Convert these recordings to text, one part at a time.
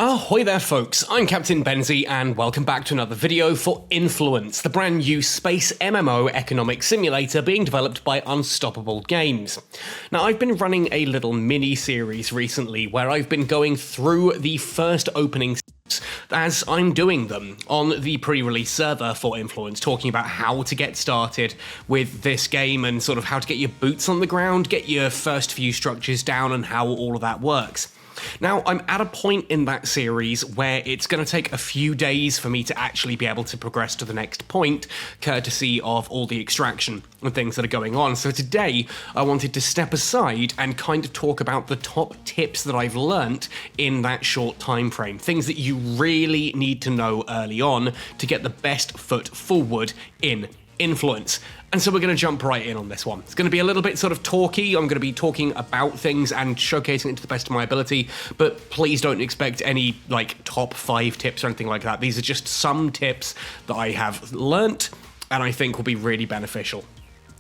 Ahoy there folks, I'm Captain Benzie and welcome back to another video for Influence, the brand new space MMO economic simulator being developed by Unstoppable Games. Now I've been running a little mini-series recently where I've been going through the first opening as I'm doing them on the pre-release server for Influence, talking about how to get started with this game and sort of how to get your boots on the ground, get your first few structures down and how all of that works. Now, I'm at a point in that series where it's going to take a few days for me to actually be able to progress to the next point, courtesy of all the extraction and things that are going on. So today, I wanted to step aside and kind of talk about the top tips that I've learnt in that short time frame. Things that you really need to know early on to get the best foot forward in Influence. And so we're going to jump right in on this one. It's going to be a little bit sort of talky. I'm going to be talking about things and showcasing it to the best of my ability, but please don't expect any like top 5 tips or anything like that. These are just some tips that I have learnt and I think will be really beneficial.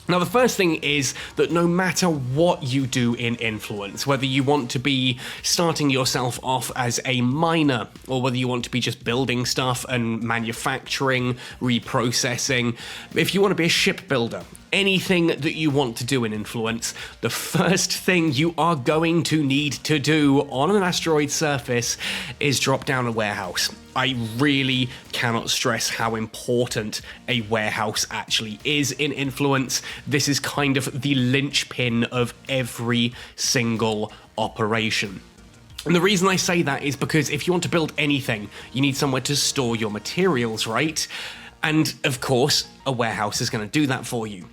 Now, the first thing is that no matter what you do in Influence, whether you want to be starting yourself off as a miner, or whether you want to be just building stuff and manufacturing, reprocessing, if you want to be a shipbuilder, anything that you want to do in Influence, the first thing you are going to need to do on an asteroid surface is drop down a warehouse. I really cannot stress how important a warehouse actually is in Influence. This is kind of the linchpin of every single operation. And the reason I say that is because if you want to build anything, you need somewhere to store your materials, right? And of course, a warehouse is going to do that for you.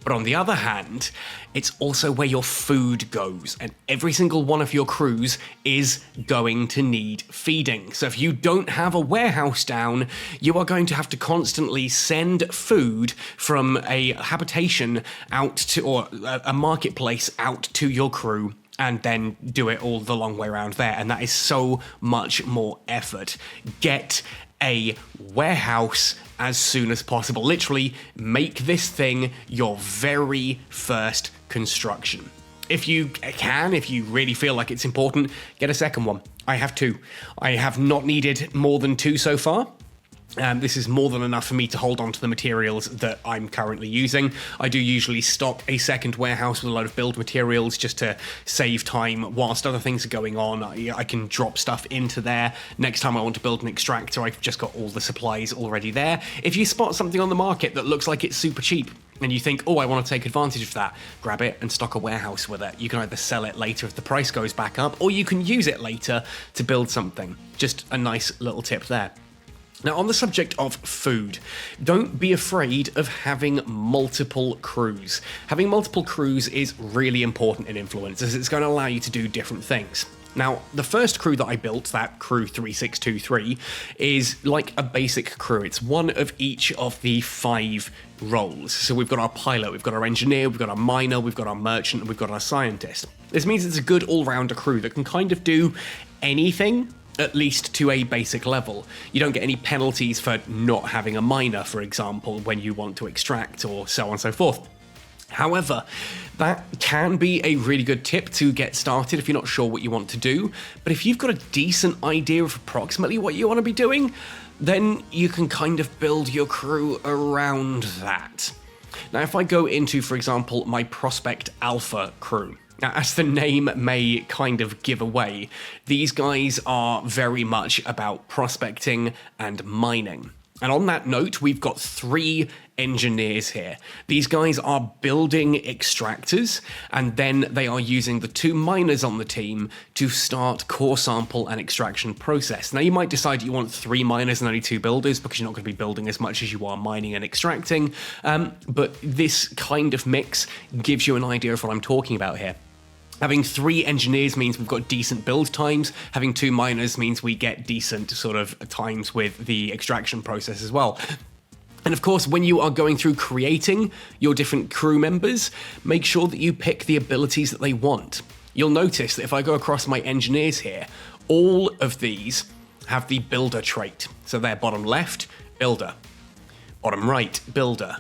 But on the other hand, it's also where your food goes, and every single one of your crews is going to need feeding. So if you don't have a warehouse down, you are going to have to constantly send food from a habitation out to, or a marketplace out to your crew, and then do it all the long way around there. And that is so much more effort. Get a warehouse as soon as possible. Literally, make this thing your very first construction. If you can, if you really feel like it's important, get a second one. I have 2. I have not needed more than 2 so far. This is more than enough for me to hold on to the materials that I'm currently using. I do usually stock a second warehouse with a load of build materials just to save time whilst other things are going on. I can drop stuff into there. Next time I want to build an extractor, I've just got all the supplies already there. If you spot something on the market that looks like it's super cheap, and you think, oh, I want to take advantage of that, grab it and stock a warehouse with it. You can either sell it later if the price goes back up, or you can use it later to build something. Just a nice little tip there. Now, on the subject of food, don't be afraid of having multiple crews. Having multiple crews is really important in Influence, as it's going to allow you to do different things. Now, the first crew that I built, that crew 3623, is like a basic crew. It's one of each of the 5 roles. So we've got our pilot, we've got our engineer, we've got our miner, we've got our merchant, and we've got our scientist. This means it's a good all-rounder crew that can kind of do anything, at least to a basic level. You don't get any penalties for not having a miner, for example, when you want to extract, or so on and so forth. However, that can be a really good tip to get started if you're not sure what you want to do. But if you've got a decent idea of approximately what you want to be doing, then you can kind of build your crew around that. Now, if I go into, for example, my Prospect Alpha crew, now, as the name may kind of give away, these guys are very much about prospecting and mining. And on that note, we've got 3 engineers here. These guys are building extractors, and then they are using the 2 miners on the team to start core sample and extraction process. Now, you might decide you want 3 miners and only 2 builders because you're not going to be building as much as you are mining and extracting, but this kind of mix gives you an idea of what I'm talking about here. Having 3 engineers means we've got decent build times. Having 2 miners means we get decent sort of times with the extraction process as well. And of course, when you are going through creating your different crew members, make sure that you pick the abilities that they want. You'll notice that if I go across my engineers here, all of these have the builder trait. So they're bottom left, builder. Bottom right, builder.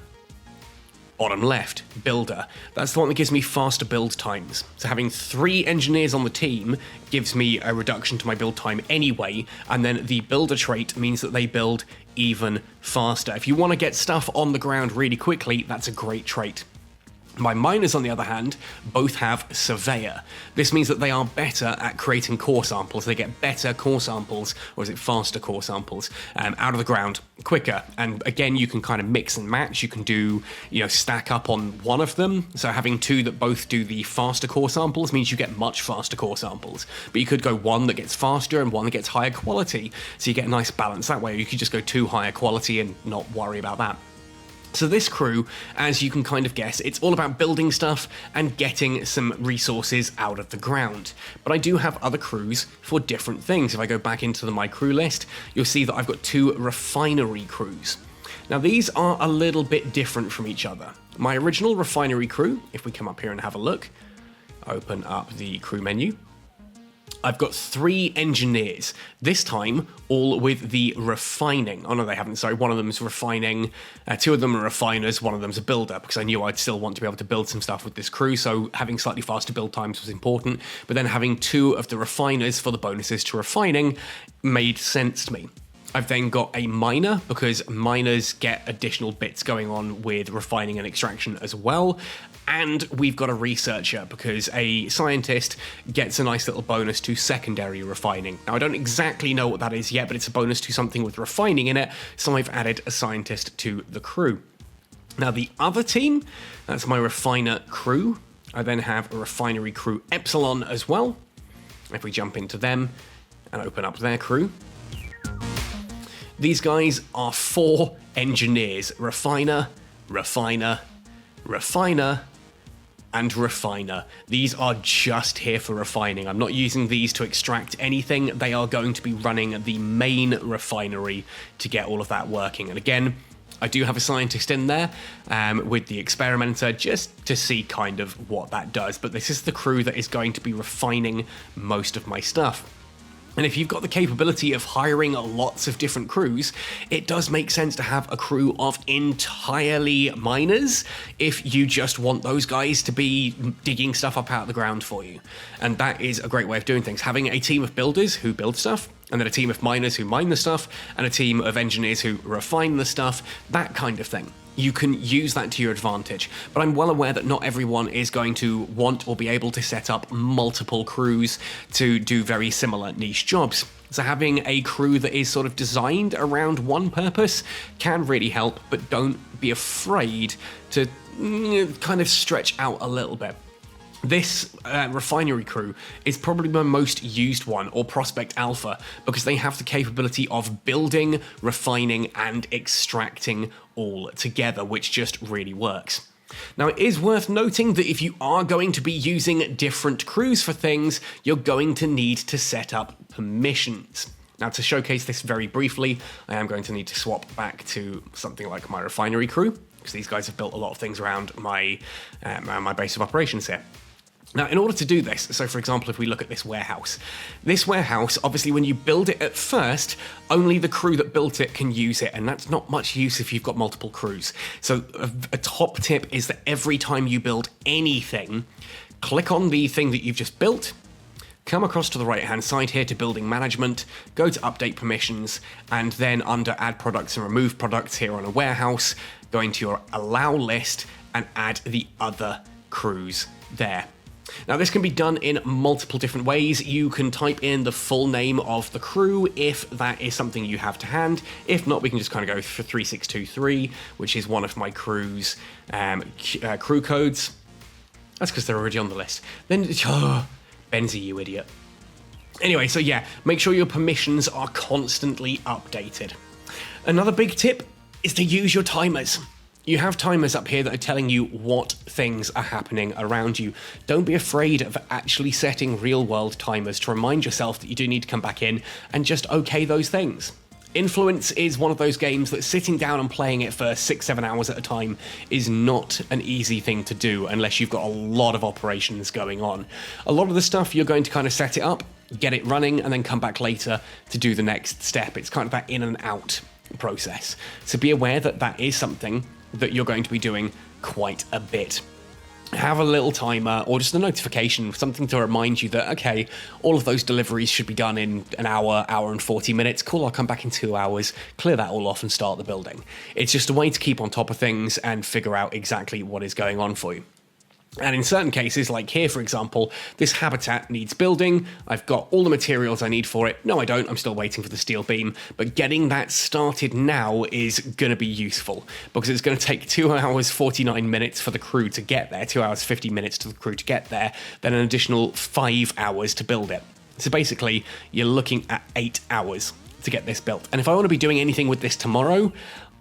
Bottom left, builder. That's the one that gives me faster build times. So having 3 engineers on the team gives me a reduction to my build time anyway, and then the builder trait means that they build even faster. If you want to get stuff on the ground really quickly, that's a great trait. My miners, on the other hand, both have Surveyor. This means that they are better at creating core samples. They get better core samples, or is it faster core samples, out of the ground quicker. And again, you can kind of mix and match. You can do, stack up on one of them. So having 2 that both do the faster core samples means you get much faster core samples. But you could go one that gets faster and one that gets higher quality. So you get a nice balance that way. You could just go 2 higher quality and not worry about that. So this crew, as you can kind of guess, it's all about building stuff and getting some resources out of the ground. But I do have other crews for different things. If I go back into my crew list, you'll see that I've got 2 refinery crews. Now these are a little bit different from each other. My original refinery crew, if we come up here and have a look, open up the crew menu, I've got 3 engineers, this time all with the refining. Oh no, they haven't, sorry, one of them is refining, 2 of them are refiners, one of them's a builder, because I knew I'd still want to be able to build some stuff with this crew, so having slightly faster build times was important, but then having 2 of the refiners for the bonuses to refining made sense to me. I've then got a miner, because miners get additional bits going on with refining and extraction as well. And we've got a researcher, because a scientist gets a nice little bonus to secondary refining. Now, I don't exactly know what that is yet, but it's a bonus to something with refining in it, so I've added a scientist to the crew. Now, the other team, that's my refiner crew. I then have a refinery crew Epsilon as well. If we jump into them and open up their crew, these guys are 4 engineers: refiner, refiner, refiner, and refiner. These are just here for refining. I'm not using these to extract anything. They are going to be running the main refinery to get all of that working. And again, I do have a scientist in there with the experimenter just to see kind of what that does. But this is the crew that is going to be refining most of my stuff. And if you've got the capability of hiring lots of different crews, it does make sense to have a crew of entirely miners if you just want those guys to be digging stuff up out of the ground for you. And that is a great way of doing things. Having a team of builders who build stuff, and then a team of miners who mine the stuff, and a team of engineers who refine the stuff, that kind of thing. You can use that to your advantage. But I'm well aware that not everyone is going to want or be able to set up multiple crews to do very similar niche jobs. So having a crew that is sort of designed around one purpose can really help, but don't be afraid to kind of stretch out a little bit. This refinery crew is probably my most used one, or Prospect Alpha, because they have the capability of building, refining, and extracting all together, which just really works. Now, it is worth noting that if you are going to be using different crews for things, you're going to need to set up permissions. Now, to showcase this very briefly, I am going to need to swap back to something like my refinery crew, because these guys have built a lot of things around my base of operations here. Now, in order to do this, so for example, if we look at this warehouse, obviously when you build it at first, only the crew that built it can use it, and that's not much use if you've got multiple crews. So a top tip is that every time you build anything, click on the thing that you've just built, come across to the right-hand side here to building management, go to update permissions, and then under add products and remove products here on a warehouse, go into your allow list and add the other crews there. Now, this can be done in multiple different ways. You can type in the full name of the crew if that is something you have to hand. If not, we can just kind of go for 3623, which is one of my crew's crew codes. That's because they're already on the list. Then, Benzie, you idiot. Anyway, so yeah, make sure your permissions are constantly updated. Another big tip is to use your timers. You have timers up here that are telling you what things are happening around you. Don't be afraid of actually setting real-world timers to remind yourself that you do need to come back in and just okay those things. Influence is one of those games that sitting down and playing it for 6-7 hours at a time is not an easy thing to do unless you've got a lot of operations going on. A lot of the stuff you're going to kind of set it up, get it running, and then come back later to do the next step. It's kind of that in and out process. So be aware that that is something that you're going to be doing quite a bit. Have a little timer or just a notification, something to remind you that, okay, all of those deliveries should be done in an hour and 40 minutes. Cool, I'll come back in 2 hours, clear that all off and start the building. It's just a way to keep on top of things and figure out exactly what is going on for you. And in certain cases, like here, for example, this habitat needs building. I've got all the materials I need for it. No, I don't. I'm still waiting for the steel beam. But getting that started now is going to be useful because it's going to take 2 hours, 49 minutes for the crew to get there, 2 hours, 50 minutes to the crew to get there, then an additional 5 hours to build it. So basically, you're looking at 8 hours to get this built. And if I want to be doing anything with this tomorrow,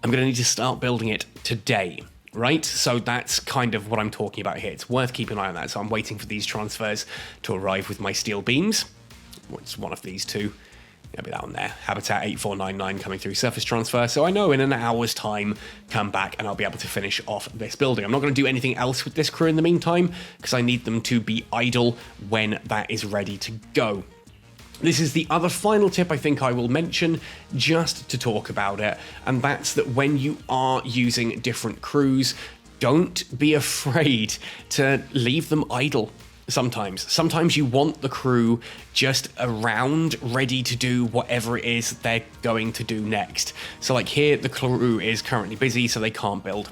I'm going to need to start building it today. Right? So that's kind of what I'm talking about here. It's worth keeping an eye on that. So I'm waiting for these transfers to arrive with my steel beams. It's one of these two. It'll be that one there. Habitat 8499 coming through surface transfer. So I know in an hour's time, come back and I'll be able to finish off this building. I'm not going to do anything else with this crew in the meantime because I need them to be idle when that is ready to go. This is the other final tip I think I will mention just to talk about it, and that's that when you are using different crews, don't be afraid to leave them idle sometimes. Sometimes you want the crew just around, ready to do whatever it is they're going to do next. So like here, the crew is currently busy, so they can't build.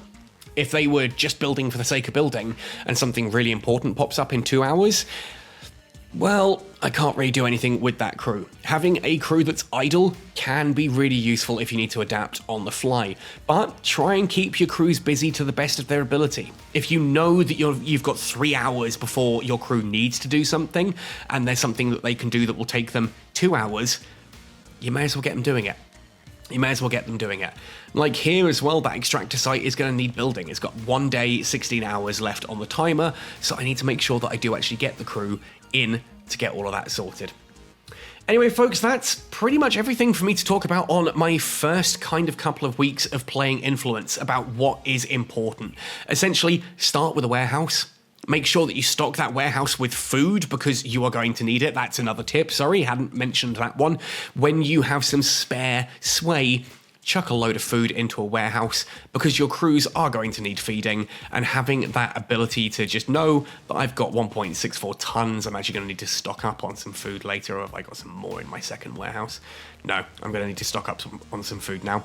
If they were just building for the sake of building and something really important pops up in 2 hours, well, I can't really do anything with that crew. Having a crew that's idle can be really useful if you need to adapt on the fly, but try and keep your crews busy to the best of their ability. If you know that you've got 3 hours before your crew needs to do something, and there's something that they can do that will take them 2 hours, you may as well get them doing it. Like here as well, that extractor site is going to need building. It's got 1 day, 16 hours left on the timer, so I need to make sure that I do actually get the crew in to get all of that sorted. Anyway, folks, that's pretty much everything for me to talk about on my first kind of couple of weeks of playing Influence about what is important. Essentially, start with a warehouse. Make sure that you stock that warehouse with food because you are going to need it. That's another tip. Sorry, hadn't mentioned that one. When you have some spare sway, chuck a load of food into a warehouse because your crews are going to need feeding, and having that ability to just know that I've got 1.64 tons, I'm actually going to need to stock up on some food later, or have I got some more in my second warehouse? No, I'm going to need to stock up on some food now.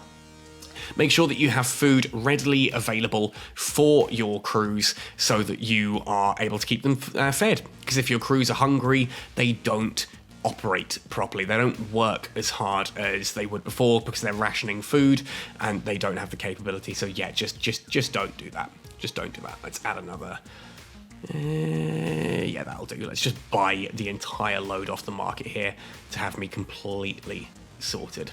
Make sure that you have food readily available for your crews so that you are able to keep them fed. Because if your crews are hungry, they don't operate properly. They don't work as hard as they would before because they're rationing food and they don't have the capability. So yeah, just don't do that. Just don't do that. Let's add another. Yeah, that'll do. Let's just buy the entire load off the market here to have me completely sorted.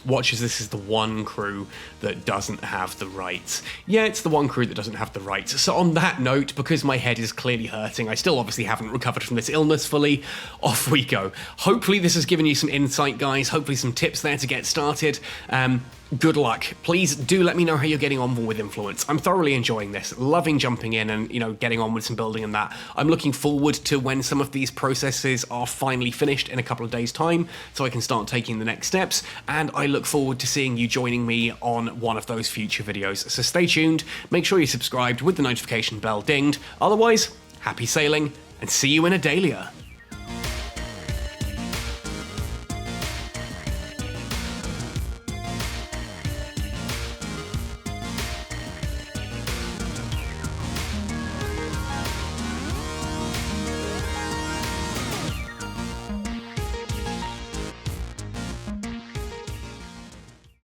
Watch as this is the one crew that doesn't have the rights. Yeah, it's the one crew that doesn't have the rights. So on that note, because my head is clearly hurting, I still obviously haven't recovered from this illness fully, off we go. Hopefully this has given you some insight, guys. Hopefully some tips there to get started. Good luck. Please do let me know how you're getting on with Influence. I'm thoroughly enjoying this, loving jumping in and, getting on with some building and that. I'm looking forward to when some of these processes are finally finished in a couple of days' time, so I can start taking the next steps, and I look forward to seeing you joining me on one of those future videos. So stay tuned, make sure you're subscribed with the notification bell dinged. Otherwise, happy sailing, and see you in Adalia.